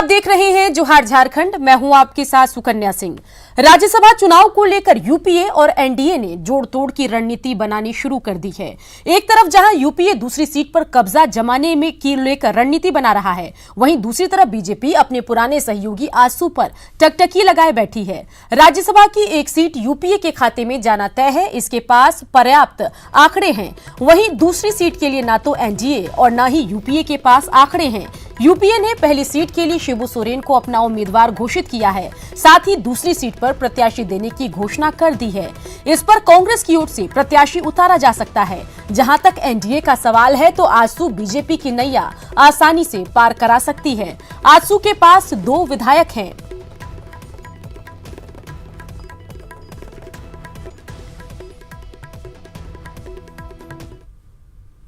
आप देख रहे हैं जोहार झारखंड। मैं हूं आपके साथ सुकन्या सिंह। राज्यसभा चुनाव को लेकर यूपीए और एनडीए ने जोड़ तोड़ की रणनीति बनानी शुरू कर दी है। एक तरफ जहां यूपीए दूसरी सीट पर कब्जा जमाने में की लेकर रणनीति बना रहा है, वहीं दूसरी तरफ बीजेपी अपने पुराने सहयोगी आजसू पर टकटकी लगाए बैठी है। राज्यसभा की एक सीट यूपीए के खाते में जाना तय है, इसके पास पर्याप्त आंकड़े हैं। वहीं दूसरी सीट के लिए ना तो एनडीए और न ही यूपीए के पास आंकड़े हैं। यूपीए ने पहली सीट के लिए शिबू सोरेन को अपना उम्मीदवार घोषित किया है, साथ ही दूसरी सीट पर प्रत्याशी देने की घोषणा कर दी है। इस पर कांग्रेस की ओर से प्रत्याशी उतारा जा सकता है। जहां तक एनडीए का सवाल है तो आजसू बीजेपी की नैया आसानी से पार करा सकती है। आजसू के पास 2 विधायक हैं।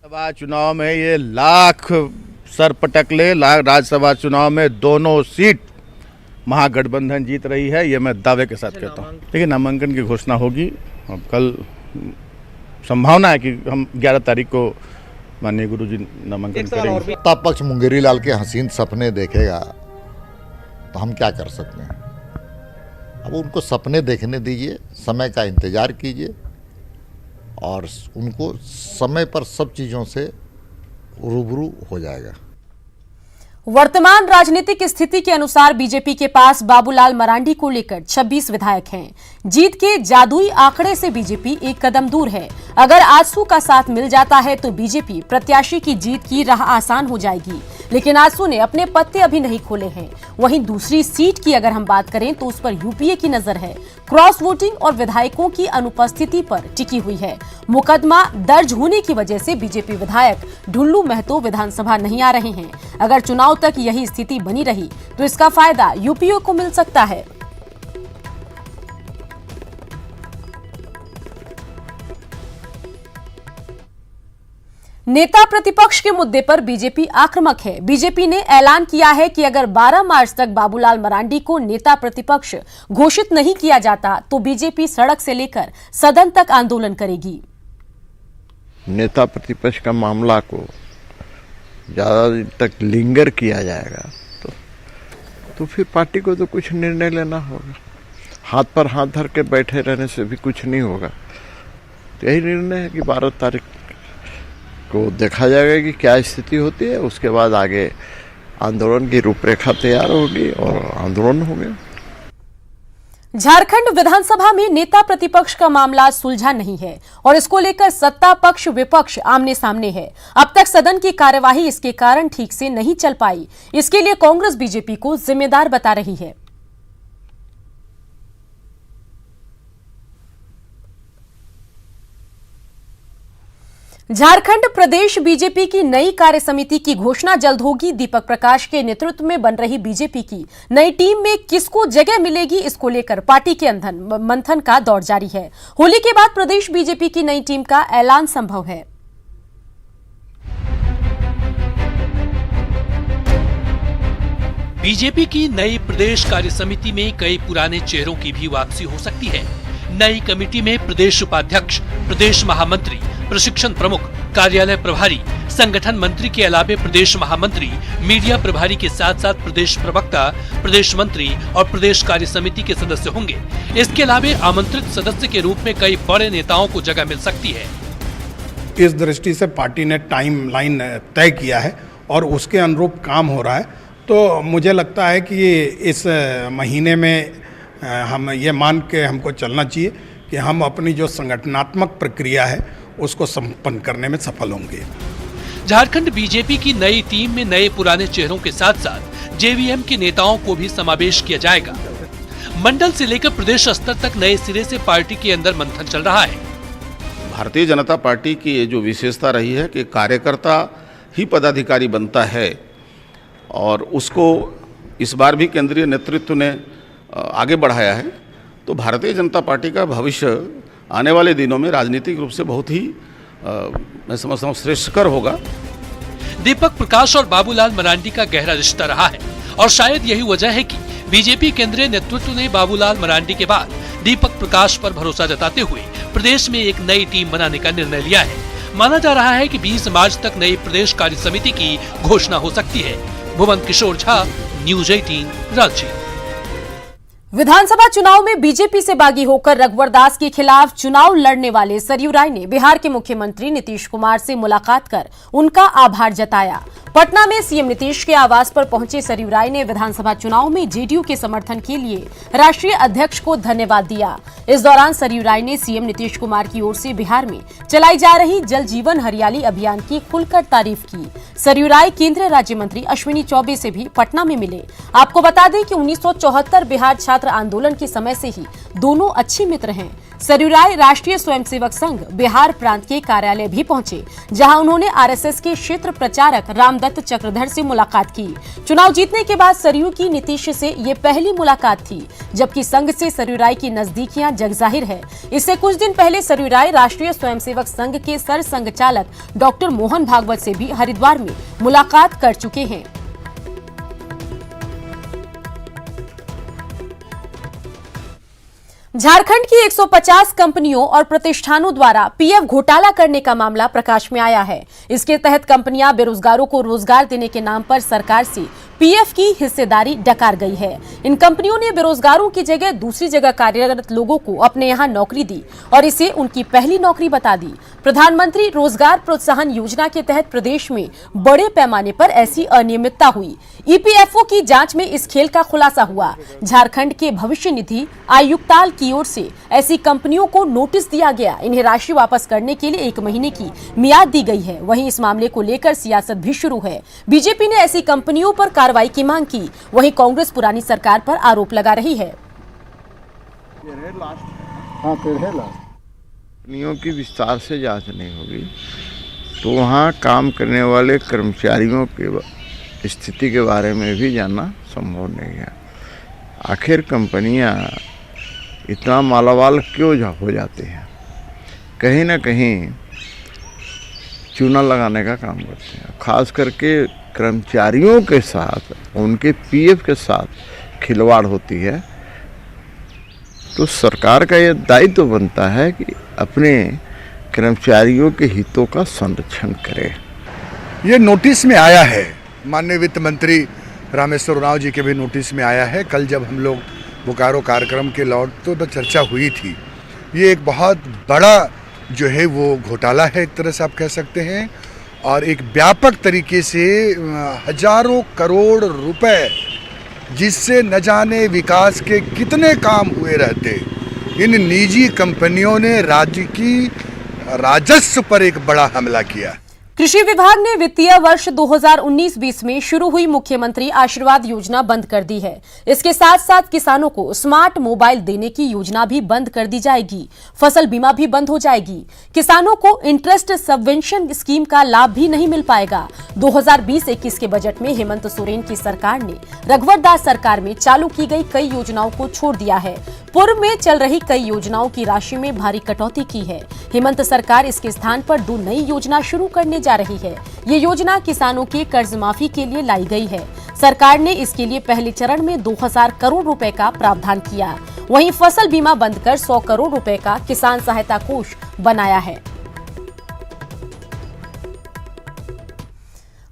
राज्यसभा चुनाव में ये लाख सर पटकले, राज्यसभा चुनाव में दोनों सीट महागठबंधन जीत रही है, ये मैं दावे के साथ कहता हूँ। देखिए, नामांकन की घोषणा होगी। अब कल संभावना है कि हम 11 तारीख को माननीय गुरुजी नामांकन करेंगे। सत्ता पक्ष मुंगेरी लाल के हसीन सपने देखेगा तो हम क्या कर सकते हैं। अब उनको सपने देखने दीजिए, समय का इंतजार कीजिए और उनको समय पर सब चीज़ों से रूबरू हो जाएगा। वर्तमान राजनीतिक स्थिति के अनुसार बीजेपी के पास बाबूलाल मरांडी को लेकर 26 विधायक हैं। जीत के जादुई आंकड़े से बीजेपी एक कदम दूर है। अगर आजसू का साथ मिल जाता है तो बीजेपी प्रत्याशी की जीत की राह आसान हो जाएगी, लेकिन आजसू ने अपने पत्ते अभी नहीं खोले हैं। वहीं दूसरी सीट की अगर हम बात करें तो उस पर यूपीए की नजर है। क्रॉस वोटिंग और विधायकों की अनुपस्थिति पर टिकी हुई है। मुकदमा दर्ज होने की वजह से बीजेपी विधायक ढुल्लू महतो विधानसभा नहीं आ रहे हैं। अगर चुनाव तक यही स्थिति बनी रही तो इसका फायदा यूपीए को मिल सकता है। नेता प्रतिपक्ष के मुद्दे पर बीजेपी आक्रामक है। बीजेपी ने ऐलान किया है कि अगर 12 मार्च तक बाबूलाल मरांडी को नेता प्रतिपक्ष घोषित नहीं किया जाता तो बीजेपी सड़क से लेकर सदन तक आंदोलन करेगी। नेता प्रतिपक्ष का मामला को ज्यादा दिन तक लिंगर किया जाएगा तो फिर पार्टी को तो कुछ निर्णय लेना होगा। हाथ पर हाथ धर के बैठे रहने से भी कुछ नहीं होगा। तो यही निर्णय है कि 12 तारीख को देखा जाएगा कि क्या स्थिति होती है। उसके बाद आगे आंदोलन की रूपरेखा तैयार होगी और आंदोलन होंगे। झारखंड विधानसभा में नेता प्रतिपक्ष का मामला सुलझा नहीं है और इसको लेकर सत्ता पक्ष विपक्ष आमने सामने है। अब तक सदन की कार्यवाही इसके कारण ठीक से नहीं चल पाई। इसके लिए कांग्रेस बीजेपी को जिम्मेदार बता रही है। झारखंड प्रदेश बीजेपी की नई कार्य समिति की घोषणा जल्द होगी। दीपक प्रकाश के नेतृत्व में बन रही बीजेपी की नई टीम में किसको जगह मिलेगी, इसको लेकर पार्टी के अंदर मंथन का दौर जारी है। होली के बाद प्रदेश बीजेपी की नई टीम का ऐलान संभव है। बीजेपी की नई प्रदेश कार्य समिति में कई पुराने चेहरों की भी वापसी हो सकती है। नई कमेटी में प्रदेश उपाध्यक्ष, प्रदेश महामंत्री, प्रशिक्षण प्रमुख, कार्यालय प्रभारी, संगठन मंत्री के अलावे प्रदेश महामंत्री, मीडिया प्रभारी के साथ साथ प्रदेश प्रवक्ता, प्रदेश मंत्री और प्रदेश कार्य समिति के सदस्य होंगे। इसके अलावे आमंत्रित सदस्य के रूप में कई बड़े नेताओं को जगह मिल सकती है। इस दृष्टि से पार्टी ने टाइम लाइन तय किया है और उसके अनुरूप काम हो रहा है। तो मुझे लगता है कि इस महीने में हम ये मान के हमको चलना चाहिए कि हम अपनी जो संगठनात्मक प्रक्रिया है उसको संपन्न करने में सफल होंगे। झारखंड बीजेपी की नई टीम में नए पुराने चेहरों के साथ साथ जेवीएम के नेताओं को भी समावेश किया जाएगा। मंडल से लेकर प्रदेश स्तर तक नए सिरे से पार्टी के अंदर मंथन चल रहा है। भारतीय जनता पार्टी की ये जो विशेषता रही है कि कार्यकर्ता ही पदाधिकारी बनता है और उसको इस बार भी केंद्रीय नेतृत्व ने आगे बढ़ाया है। तो भारतीय जनता पार्टी का भविष्य आने वाले दिनों में राजनीतिक रूप से बहुत ही मैं समझता हूँ श्रेष्ठकर होगा। दीपक प्रकाश और बाबूलाल मरांडी का गहरा रिश्ता रहा है और शायद यही वजह है कि बीजेपी केंद्रीय नेतृत्व ने बाबूलाल मरांडी के बाद दीपक प्रकाश पर भरोसा जताते हुए प्रदेश में एक नई टीम बनाने का निर्णय लिया है। माना जा रहा है कि 20 मार्च तक नई प्रदेश कार्य समिति की घोषणा हो सकती है। भुवन किशोर झा, न्यूज 18 रांची। विधानसभा चुनाव में बीजेपी से बागी होकर रघुवर दास के खिलाफ चुनाव लड़ने वाले सरयू राय ने बिहार के मुख्यमंत्री नीतीश कुमार से मुलाकात कर उनका आभार जताया। पटना में सीएम नीतीश के आवास पर पहुंचे सरयू राय ने विधानसभा चुनाव में जेडीयू के समर्थन के लिए राष्ट्रीय अध्यक्ष को धन्यवाद दिया। इस दौरान सरयू राय ने सीएम नीतीश कुमार की ओर से बिहार में चलाई जा रही जल जीवन हरियाली अभियान की खुलकर तारीफ की। सरयू राय केंद्रीय राज्य मंत्री अश्विनी चौबे से भी पटना में मिले। आपको बता दें कि 1974 बिहार छात्र आंदोलन के समय से ही दोनों अच्छे मित्र हैं। सरयू राय राष्ट्रीय स्वयंसेवक संघ बिहार प्रांत के कार्यालय भी पहुंचे, जहां उन्होंने आरएसएस के क्षेत्र प्रचारक रामदत्त चक्रधर से मुलाकात की। चुनाव जीतने के बाद सरयू की नीतीश से ये पहली मुलाकात थी, जबकि संघ से सरयू राय की नजदीकियां जगजाहिर है। इससे कुछ दिन पहले सरयू राय राष्ट्रीय स्वयंसेवक संघ के सर संघचालक डॉक्टर मोहन भागवत से भी हरिद्वार में मुलाकात कर चुके हैं। झारखंड की 150 कंपनियों और प्रतिष्ठानों द्वारा पीएफ घोटाला करने का मामला प्रकाश में आया है। इसके तहत कंपनियां बेरोजगारों को रोजगार देने के नाम पर सरकार से पीएफ की हिस्सेदारी डकार गई है। इन कंपनियों ने बेरोजगारों की जगह दूसरी जगह कार्यरत लोगों को अपने यहां नौकरी दी और इसे उनकी पहली नौकरी बता दी। प्रधानमंत्री रोजगार प्रोत्साहन योजना के तहत प्रदेश में बड़े पैमाने पर ऐसी अनियमितता हुई। ईपीएफओ की जांच में इस खेल का खुलासा हुआ। झारखंड के भविष्य निधि आयुक्ताल की ओर से ऐसी कंपनियों को नोटिस दिया गया। इन्हें राशि वापस करने के लिए 1 महीने की मियाद दी गई है। वहीं इस मामले को लेकर सियासत भी शुरू है। बीजेपी ने ऐसी कंपनियों पर कार्रवाई की मांग की। वहीं कांग्रेस पुरानी सरकार पर आरोप लगा रही है। कंपनियों की विस्तार से जांच नहीं होगी तो वहाँ काम करने वाले कर्मचारियों के स्थिति के बारे में भी जानना संभव नहीं है। आखिर कंपनियां इतना मालामाल क्यों हो जाती हैं? कहीं ना कहीं चूना लगाने का काम करते हैं। खास करके कर्मचारियों के साथ, उनके पीएफ के साथ खिलवाड़ होती है। तो सरकार का यह दायित्व बनता है कि अपने कर्मचारियों के हितों का संरक्षण करे। ये नोटिस में आया है, माननीय वित्त मंत्री रामेश्वर उरांव जी के भी नोटिस में आया है। कल जब हम लोग बोकारो कार्यक्रम के लौट तो चर्चा हुई थी। ये एक बहुत बड़ा जो है वो घोटाला है, एक तरह से आप कह सकते हैं, और एक व्यापक तरीके से हजारों करोड़ रुपए जिससे न जाने विकास के कितने काम हुए रहते, इन निजी कंपनियों ने राज्य की राजस्व पर एक बड़ा हमला किया। कृषि विभाग ने वित्तीय वर्ष 2019-20 में शुरू हुई मुख्यमंत्री आशीर्वाद योजना बंद कर दी है। इसके साथ साथ किसानों को स्मार्ट मोबाइल देने की योजना भी बंद कर दी जाएगी। फसल बीमा भी बंद हो जाएगी। किसानों को इंटरेस्ट सबवेंशन स्कीम का लाभ भी नहीं मिल पाएगा। 2020-21 के बजट में हेमंत सोरेन की सरकार ने रघुवर दास सरकार में चालू की गई कई योजनाओं को छोड़ दिया है। पूर्व में चल रही कई योजनाओं की राशि में भारी कटौती की है। हेमंत सरकार इसके स्थान पर 2 नई योजना शुरू करने जा रही है। ये योजना किसानों के कर्ज माफी के लिए लाई गई है। सरकार ने इसके लिए पहले चरण में 2000 करोड़ रुपए का प्रावधान किया। वहीं फसल बीमा बंद कर 100 करोड़ रुपए का किसान सहायता कोष बनाया है।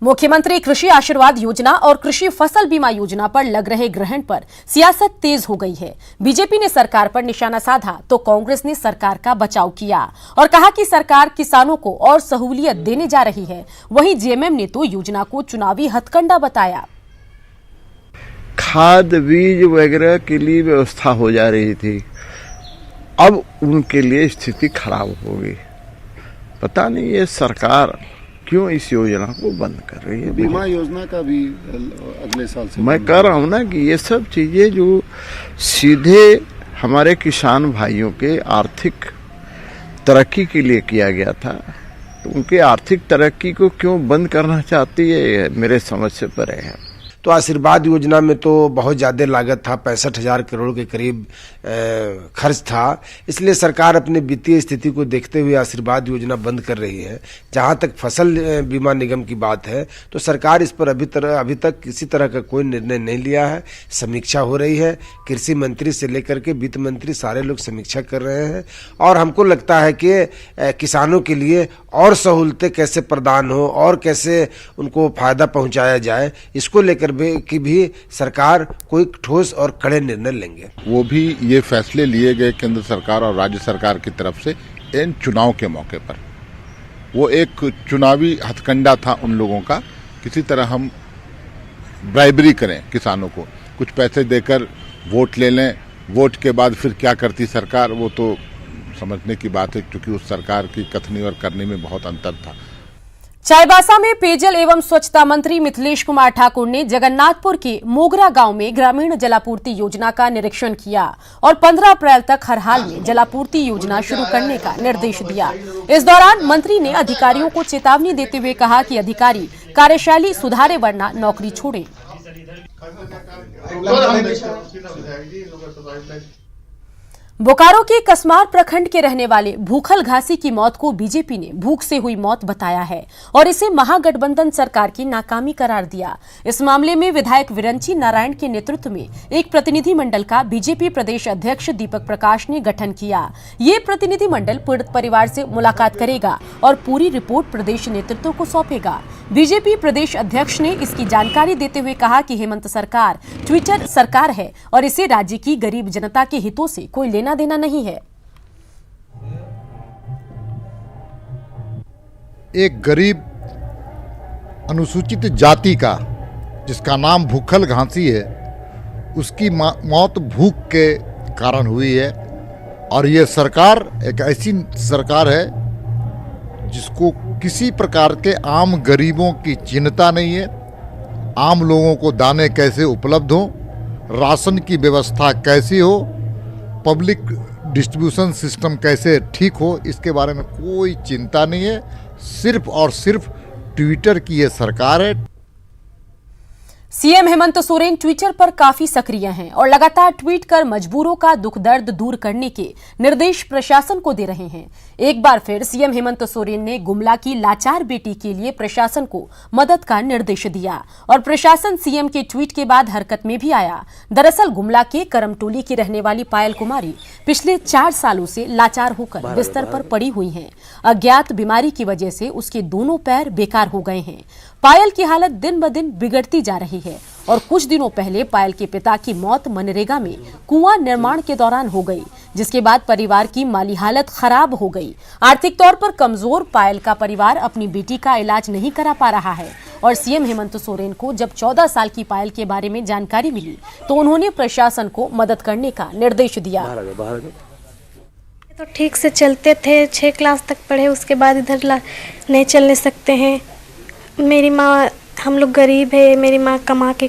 मुख्यमंत्री कृषि आशीर्वाद योजना और कृषि फसल बीमा योजना पर लग रहे ग्रहण पर सियासत तेज हो गई है। बीजेपी ने सरकार पर निशाना साधा तो कांग्रेस ने सरकार का बचाव किया और कहा कि सरकार किसानों को और सहूलियत देने जा रही है। वहीं जेएमएम ने तो योजना को चुनावी हथकंडा बताया। खाद बीज वगैरह के लिए व्यवस्था हो जा रही थी, अब उनके लिए स्थिति खराब हो गई। पता नहीं ये सरकार क्यों इस योजना को बंद कर रही है। बीमा योजना का भी अगले साल से मैं कह रहा हूँ ना कि ये सब चीजें जो सीधे हमारे किसान भाइयों के आर्थिक तरक्की के लिए किया गया था, तो उनके आर्थिक तरक्की को क्यों बंद करना चाहती है, मेरे समझ से परे है। तो आशीर्वाद योजना में तो बहुत ज़्यादा लागत था, 65,000 करोड़ के करीब खर्च था। इसलिए सरकार अपनी वित्तीय स्थिति को देखते हुए आशीर्वाद योजना बंद कर रही है। जहां तक फसल बीमा निगम की बात है तो सरकार इस पर अभी तक किसी तरह का कोई निर्णय नहीं लिया है। समीक्षा हो रही है, कृषि मंत्री से लेकर के वित्त मंत्री सारे लोग समीक्षा कर रहे हैं और हमको लगता है कि किसानों के लिए और सहूलतें कैसे प्रदान हो और कैसे उनको फायदा पहुंचाया जाए, इसको लेकर की भी सरकार कोई ठोस और कड़े निर्णय लेंगे। वो भी ये फैसले लिए गए केंद्र सरकार और राज्य सरकार की तरफ से इन चुनाव के मौके पर। वो एक चुनावी हथकंडा था उन लोगों का, किसी तरह हम ब्राइबरी करें किसानों को, कुछ पैसे देकर वोट ले लें, वोट के बाद फिर क्या करती सरकार वो तो समझने की बात है, क्योंकि उस सरकार की कथनी और करनी में बहुत अंतर था। चाईबासा में पेयजल एवं स्वच्छता मंत्री मिथिलेश कुमार ठाकुर ने जगन्नाथपुर के मोगरा गांव में ग्रामीण जलापूर्ति योजना का निरीक्षण किया और 15 अप्रैल तक हर हाल में जलापूर्ति योजना शुरू करने का निर्देश दिया। इस दौरान मंत्री ने अधिकारियों को चेतावनी देते हुए कहा कि अधिकारी कार्यशैली सुधारे वरना नौकरी छोड़ें। बोकारो के कसमार प्रखंड के रहने वाले भूखल घासी की मौत को बीजेपी ने भूख से हुई मौत बताया है और इसे महागठबंधन सरकार की नाकामी करार दिया। इस मामले में विधायक विरंची नारायण के नेतृत्व में एक प्रतिनिधि मंडल का बीजेपी प्रदेश अध्यक्ष दीपक प्रकाश ने गठन किया। ये प्रतिनिधि मंडल पीड़ित परिवार से मुलाकात करेगा और पूरी रिपोर्ट प्रदेश नेतृत्व को सौंपेगा। बीजेपी प्रदेश अध्यक्ष ने इसकी जानकारी देते हुए कहा कि हेमंत सरकार ट्विटर सरकार है और इसे राज्य की गरीब जनता के हितों से कोई लेना देना नहीं है। एक गरीब अनुसूचित जाति का जिसका नाम भूखल घासी है, उसकी मौत भूख के कारण हुई है और ये सरकार एक ऐसी सरकार है जिसको किसी प्रकार के आम गरीबों की चिंता नहीं है। आम लोगों को दाने कैसे उपलब्ध हो, राशन की व्यवस्था कैसी हो, पब्लिक डिस्ट्रीब्यूशन सिस्टम कैसे ठीक हो, इसके बारे में कोई चिंता नहीं है। सिर्फ और सिर्फ ट्विटर की ये सरकार है। सीएम हेमंत सोरेन ट्विटर पर काफी सक्रिय हैं और लगातार ट्वीट कर मजबूरों का दुख दर्द दूर करने के निर्देश प्रशासन को दे रहे हैं। एक बार फिर सीएम हेमंत सोरेन ने गुमला की लाचार बेटी के लिए प्रशासन को मदद का निर्देश दिया और प्रशासन सीएम के ट्वीट के बाद हरकत में भी आया। दरअसल गुमला के करमटोली की रहने वाली पायल कुमारी पिछले 4 सालों से लाचार होकर बिस्तर पर पड़ी हुई हैं। अज्ञात बीमारी की वजह से उसके दोनों पैर बेकार हो गए हैं। पायल की हालत दिन ब दिन बिगड़ती जा रही है और कुछ दिनों पहले पायल के पिता की मौत मनरेगा में कुआं निर्माण के दौरान हो गई, जिसके बाद परिवार की माली हालत खराब हो गई। आर्थिक तौर पर कमजोर पायल का परिवार अपनी बेटी का इलाज नहीं करा पा रहा है और सीएम हेमंत सोरेन को जब 14 साल की पायल के बारे में जानकारी मिली तो उन्होंने प्रशासन को मदद करने का निर्देश दिया। तो ठीक से चलते थे, 6 क्लास तक पढ़े, उसके बाद इधर नहीं चलने सकते हैं। मेरी माँ, हम लोग गरीब है, मेरी माँ कमा के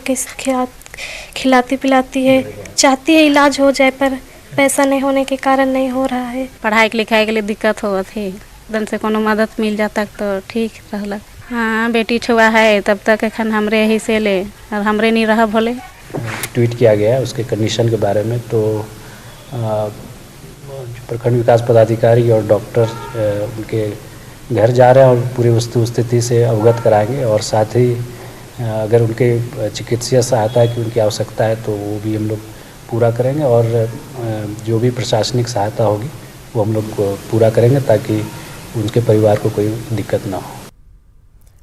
खिलाती पिलाती है, चाहती है इलाज हो जाए पर पैसा नहीं होने के कारण नहीं हो रहा है। पढ़ाई लिखाई के लिए दिक्कत हो थी, दन से कोनो मदद मिल जाता तो ठीक रहला। हाँ, बेटी छुआ है तब तक एखन हमरे ही से ले और हमरे नहीं रहा भोले। ट्वीट किया गया उसके कंडीशन के बारे में, तो प्रखंड विकास पदाधिकारी और डॉक्टर उनके घर जा रहे हैं और पूरी वस्तु स्थिति से अवगत कराएंगे और साथ ही अगर उनके चिकित्सीय सहायता की उनकी आवश्यकता है तो वो भी हम लोग पूरा करेंगे और जो भी प्रशासनिक सहायता होगी वो हम लोग पूरा करेंगे ताकि उनके परिवार को कोई दिक्कत ना हो।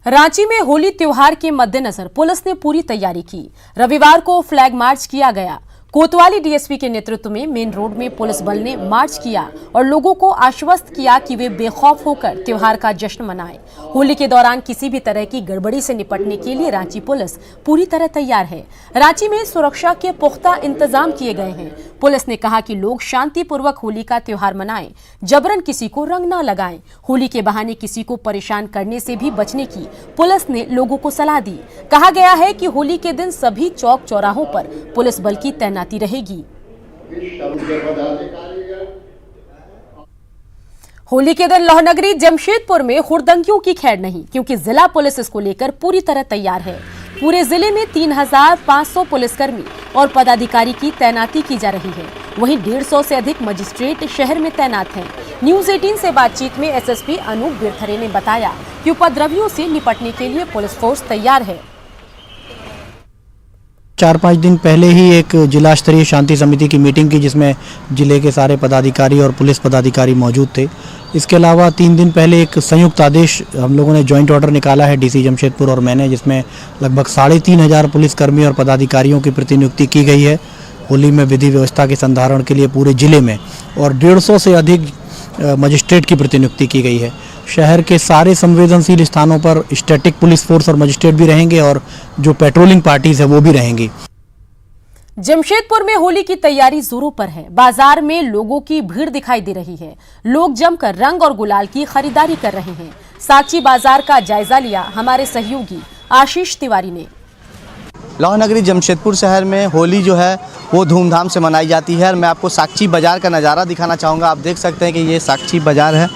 रांची में होली त्योहार के मद्देनजर पुलिस ने पूरी तैयारी की। रविवार को फ्लैग मार्च किया गया। कोतवाली डीएसपी के नेतृत्व में मेन रोड में पुलिस बल ने मार्च किया और लोगों को आश्वस्त किया कि वे बेखौफ होकर त्योहार का जश्न मनाएं। होली के दौरान किसी भी तरह की गड़बड़ी से निपटने के लिए रांची पुलिस पूरी तरह तैयार है। रांची में सुरक्षा के पुख्ता इंतजाम किए गए हैं। पुलिस ने कहा कि लोग शांतिपूर्वक होली का त्योहार मनाएं, जबरन किसी को रंग न लगाएं। होली के बहाने किसी को परेशान करने से भी बचने की पुलिस ने लोगों को सलाह दी। कहा गया है कि होली के दिन सभी चौक चौराहों पर पुलिस बल की तैनाती रहेगी। होली के दिन लोहनगरी जमशेदपुर में हुड़दंगियों की खैर नहीं, क्योंकि जिला पुलिस इसको लेकर पूरी तरह तैयार है। पूरे जिले में 3500 पुलिसकर्मी और पदाधिकारी की तैनाती की जा रही है। वहीं 150 से अधिक मजिस्ट्रेट शहर में तैनात हैं। न्यूज 18 से बातचीत में एसएसपी अनूप बिरथरे ने बताया कि उपद्रवियों से निपटने के लिए पुलिस फोर्स तैयार है। 4-5 दिन पहले ही एक जिला स्तरीय शांति समिति की मीटिंग की, जिसमें जिले के सारे पदाधिकारी और पुलिस पदाधिकारी मौजूद थे। इसके अलावा 3 दिन पहले एक संयुक्त आदेश हम लोगों ने जॉइंट ऑर्डर निकाला है डीसी जमशेदपुर और मैंने, जिसमें लगभग 3,500 पुलिसकर्मी और पदाधिकारियों की प्रतिनियुक्ति की गई है होली में विधि व्यवस्था के संधारण के लिए पूरे जिले में, और 150 से अधिक मजिस्ट्रेट की प्रतिनियुक्ति की गई है। शहर के सारे संवेदनशील स्थानों पर स्टैटिक पुलिस फोर्स और मजिस्ट्रेट भी रहेंगे और जो पेट्रोलिंग पार्टीज है वो भी रहेंगी। जमशेदपुर में होली की तैयारी जोरों पर है। बाजार में लोगों की भीड़ दिखाई दे रही है। लोग जमकर रंग और गुलाल की खरीदारी कर रहे हैं। साक्षी बाजार का जायजा लिया हमारे सहयोगी आशीष तिवारी ने। लौह नगरी जमशेदपुर शहर में होली जो है वो धूमधाम से मनाई जाती है और मैं आपको साक्षी बाजार का नज़ारा दिखाना चाहूँगा। आप देख सकते हैं कि ये साक्षी बाजार है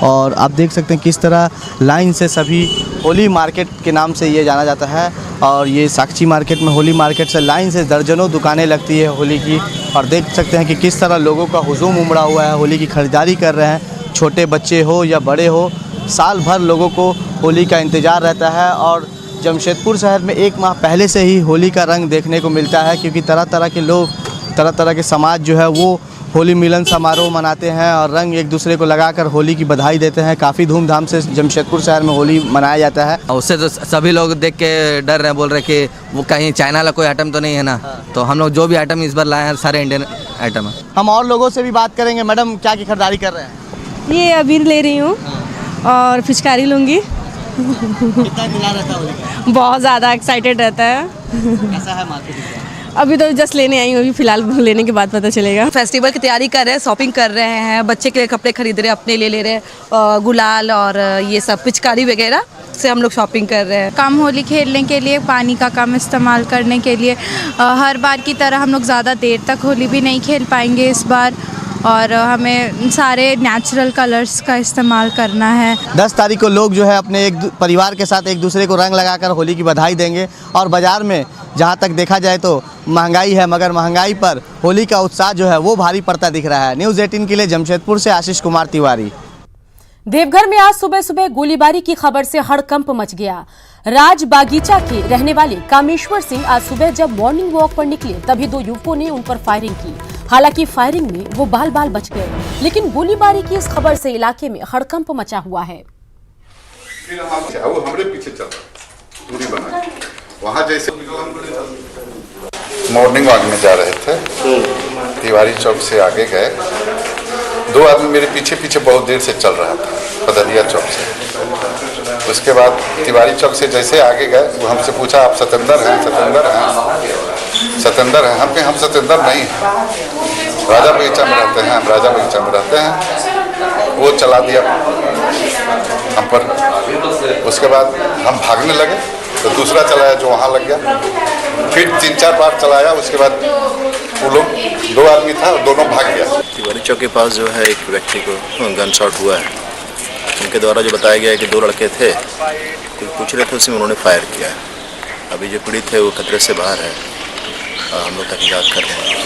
और आप देख सकते हैं किस तरह लाइन से सभी होली मार्केट के नाम से ये जाना जाता है, और ये साक्षी मार्केट में होली मार्केट से लाइन से दर्जनों दुकानें लगती है होली की, और देख सकते हैं कि किस तरह लोगों का हुजूम उमड़ा हुआ है, होली की खरीदारी कर रहे हैं। छोटे बच्चे हो या बड़े हो, साल भर लोगों को होली का इंतज़ार रहता है और जमशेदपुर शहर में 1 माह पहले से ही होली का रंग देखने को मिलता है, क्योंकि तरह तरह के लोग, तरह तरह के समाज जो है वो होली मिलन समारोह मनाते हैं और रंग एक दूसरे को लगाकर होली की बधाई देते हैं। काफ़ी धूमधाम से जमशेदपुर शहर में होली मनाया जाता है। उससे तो सभी लोग देख के डर रहे हैं, बोल रहे कि वो कहीं चाइना का कोई आइटम तो नहीं है ना। तो हम लोग जो भी आइटम इस बार लाए हैं सारे इंडियन आइटम है। हम और लोगों से भी बात करेंगे। मैडम, क्या की खरीदारी कर रहे हैं? ये अबीर ले रही हूँ और पिचकारी लूँगी। कितना मिला रहता है? बहुत ज़्यादा एक्साइटेड रहता है। कैसा है मार्केट? अभी तो जस्ट लेने आई हूँ, अभी फिलहाल लेने के बाद पता चलेगा। फेस्टिवल की तैयारी कर रहे हैं, शॉपिंग कर रहे हैं, बच्चे के लिए कपड़े खरीद रहे हैं, अपने लिए ले रहे हैं, गुलाल और ये सब पिचकारी वगैरह से हम लोग शॉपिंग कर रहे हैं। कम होली खेलने के लिए, पानी का कम इस्तेमाल करने के लिए, हर बार की तरह हम लोग ज़्यादा देर तक होली भी नहीं खेल पाएंगे इस बार, और हमें सारे नेचुरल कलर्स का इस्तेमाल करना है। 10 तारीख को लोग जो है अपने एक परिवार के साथ एक दूसरे को रंग लगाकर होली की बधाई देंगे, और बाज़ार में जहां तक देखा जाए तो महंगाई है, मगर महंगाई पर होली का उत्साह जो है वो भारी पड़ता दिख रहा है। न्यूज़ 18 के लिए जमशेदपुर से आशीष कुमार तिवारी। देवघर में आज सुबह सुबह गोलीबारी की खबर से हड़कंप मच गया। राज बागीचा के रहने वाले कामेश्वर सिंह आज सुबह जब मॉर्निंग वॉक पर निकले तभी 2 युवकों ने उन पर फायरिंग की। हालांकि फायरिंग में वो बाल बाल बच गए, लेकिन गोलीबारी की इस खबर से इलाके में हड़कंप मचा हुआ है। वो हमारे पीछे चल रहा दूरी बना वहाँ जैसे मॉर्निंग वॉक में जा रहे थे, तिवारी चौक से आगे गए, 2 आदमी मेरे पीछे पीछे बहुत देर से चल रहा था पदरिया चौक से। उसके बाद तिवारी चौक से जैसे आगे गए वो हमसे पूछा आप सतेंद्र हैं? सतेंद्र हैं? सतेंद्र हैं? हम सतेंद्र नहीं हैं, राजा बगीचा में रहते हैं, हम राजा बगीचा में रहते हैं। वो चला दिया हम पर। उसके बाद हम भागने लगे तो दूसरा चलाया जो वहाँ लग गया, फिर 3-4 बार चलाया। उसके बाद वो लोग 2 आदमी था, दोनों भाग गया। तिवारी चौक के पास जो है एक व्यक्ति को गन शॉट हुआ है। उनके द्वारा जो बताया गया है कि 2 लड़के थे, कुछ पूछ रहे थे, उसमें उन्होंने फायर किया है। अभी जो पीड़ित है वो खतरे से बाहर है, हम लोग तहकीकात कर रहे हैं।